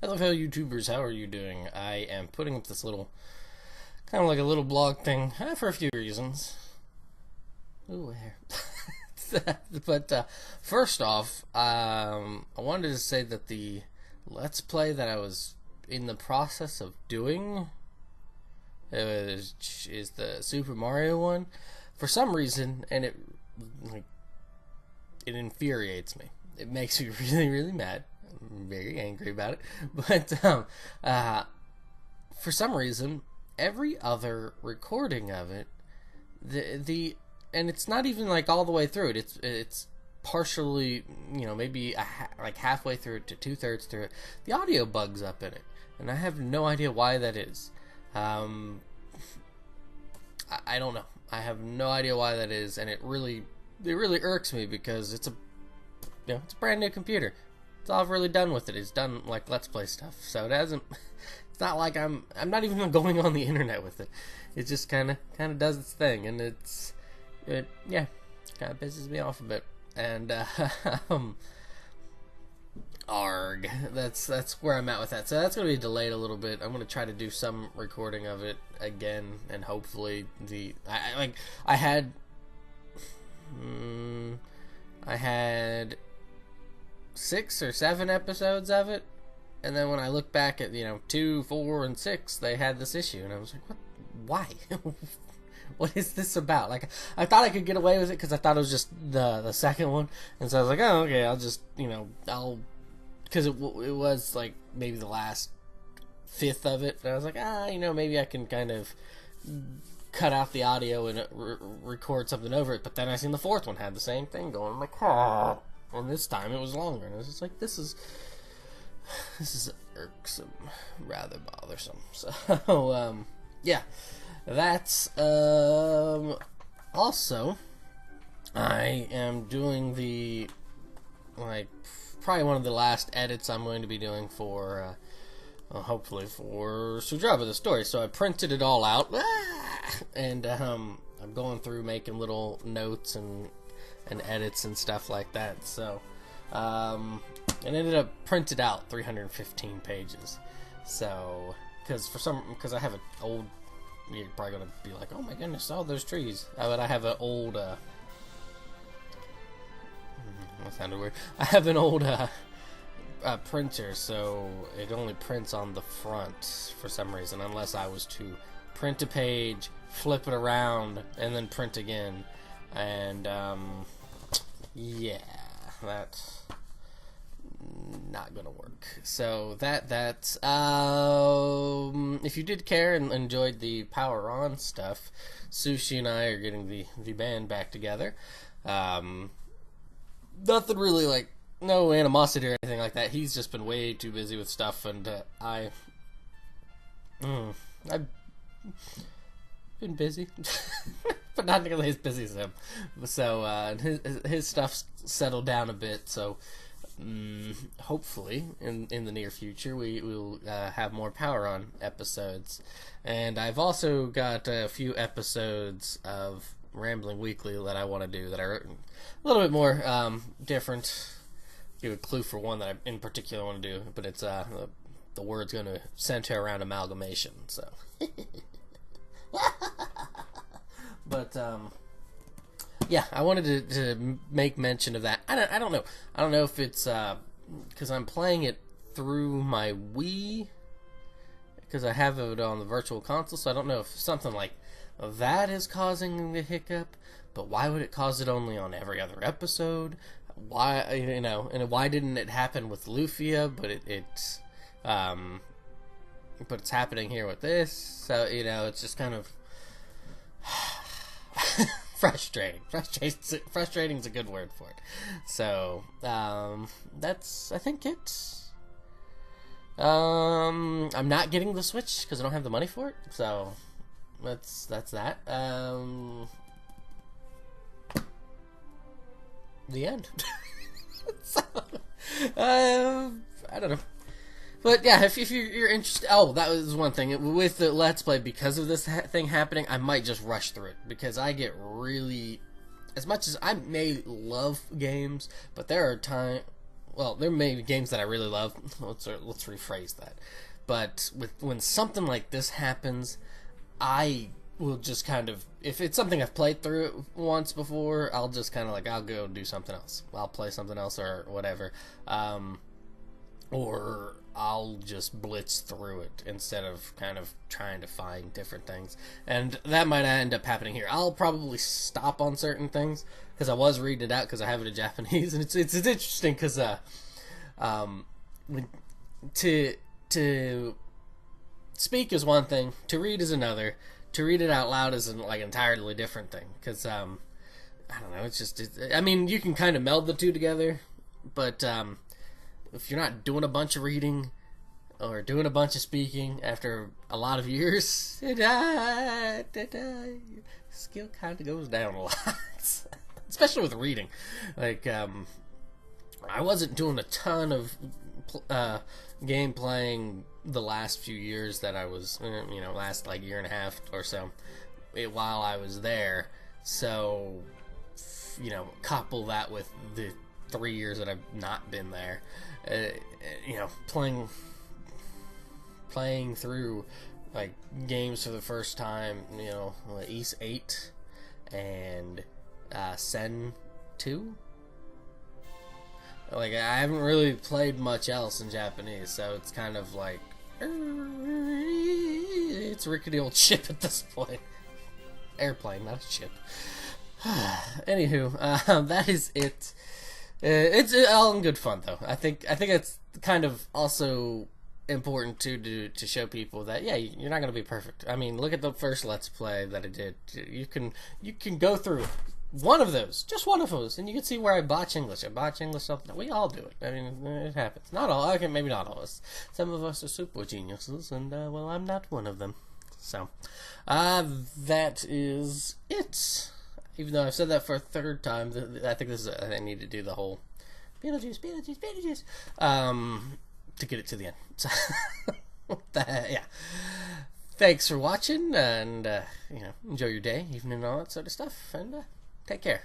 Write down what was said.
Hello, fellow YouTubers. How are you doing? I am putting up this little, kind of like a little blog thing for a few reasons. Ooh, hair. But first off, I wanted to say that the Let's Play that I was in the process of doing is the Super Mario one. For some reason, and it infuriates me. It makes me really, really mad. I'm very angry about it. But for some reason, every other recording of it, and it's not even like all the way through it. It's partially, maybe like halfway through it to 2/3 through it. The audio bugs up in it, and I have no idea why that is. I don't know. I have no idea why that is, and it really irks me because it's a brand new computer. It's all I've really done with it is done like Let's Play stuff. So it hasn't. It's not like I'm not even going on the internet with it. It just kind of does its thing, and it kind of pisses me off a bit. And arg, that's where I'm at with that. So that's gonna be delayed a little bit. I'm gonna try to do some recording of it again, and hopefully I had 6 or 7 episodes of it, and then when I look back at 2, 4, and 6, they had this issue, and I was like, what? Why? What is this about? Like, I thought I could get away with it because I thought it was just the second one, and so I was like, oh, okay, I'll just because it was like maybe the last 5th of it, and I was like, maybe I can kind of cut out the audio and record something over it. But then I seen the 4th one had the same thing going. I'm like, and this time it was longer, and I was just like, this is irksome, rather bothersome. So yeah, that's also I am doing the probably one of the last edits I'm going to be doing for hopefully for Sudraba the story. So I printed it all out, and I'm going through making little notes and edits and stuff like that. So it ended up printed out 315 pages. So because I have an old, you're probably gonna be like, oh my goodness, all those trees. But I have an old that sounded weird. I have an old printer, so it only prints on the front for some reason, unless I was to print a page, flip it around, and then print again. And yeah, that's not gonna work. So that's if you did care and enjoyed the Power On stuff, Sushi and I are getting the band back together. Nothing really, like, no animosity or anything like that. He's just been way too busy with stuff, and I've been busy, but not nearly as busy as him. So his stuff's settled down a bit. So hopefully in the near future we will have more Power On episodes. And I've also got a few episodes of Rambling Weekly that I want to do that are a little bit more different. Give a clue for one that I in particular want to do, but it's the word's going to center around amalgamation. So but yeah, I wanted to make mention of that. I don't know if it's because I'm playing it through my Wii, because I have it on the Virtual Console, so I don't know if something like that is causing the hiccup. But why would it cause it only on every other episode? Why, and why didn't it happen with Lufia, but it's happening here with this? So it's just kind of frustrating. Frustrating is a good word for it. So that's, I think, it. I'm not getting the Switch because I don't have the money for it. So that's that. The end. So, I don't know. But yeah, if you're interested, that was one thing with the Let's Play. Because of this thing happening, I might just rush through it, because I get really, as much as I may love games, but there are times well, there may be games that I really love. Let's rephrase that. But when something like this happens, I will just kind of, if it's something I've played through once before, I'll just kind of like, I'll go do something else. I'll play something else or whatever. Or I'll just blitz through it instead of kind of trying to find different things. And that might end up happening here. I'll probably stop on certain things because I was reading it out because I have it in Japanese, and it's interesting because to speak is one thing, to read is another. To read it out loud is like an entirely different thing because I don't know. I mean, you can kind of meld the two together, but if you're not doing a bunch of reading or doing a bunch of speaking after a lot of years, skill kind of goes down a lot, especially with reading. Like, I wasn't doing a ton of game playing the last few years that I was, last like year and a half or so, while I was there. So, couple that with the 3 years that I've not been there, playing through like games for the first time, Ys 8 and Sen 2. Like, I haven't really played much else in Japanese, so it's kind of like it's a rickety old ship at this point. Airplane, not a ship. Anywho, that is it. It's all in good fun, though. I think it's kind of also important to show people that you're not gonna be perfect. I mean, look at the first Let's Play that I did. You can go through one of those, just one of those, and you can see where I botch English. Something. We all do it. I mean, it happens. Not all. Okay, maybe not all of us. Some of us are super geniuses, and well, I'm not one of them. So, that is it. Even though I've said that for a third time, I think I need to do the whole Beetlejuice, to get it to the end. So, yeah. Thanks for watching, and enjoy your day, evening, and all that sort of stuff, and take care.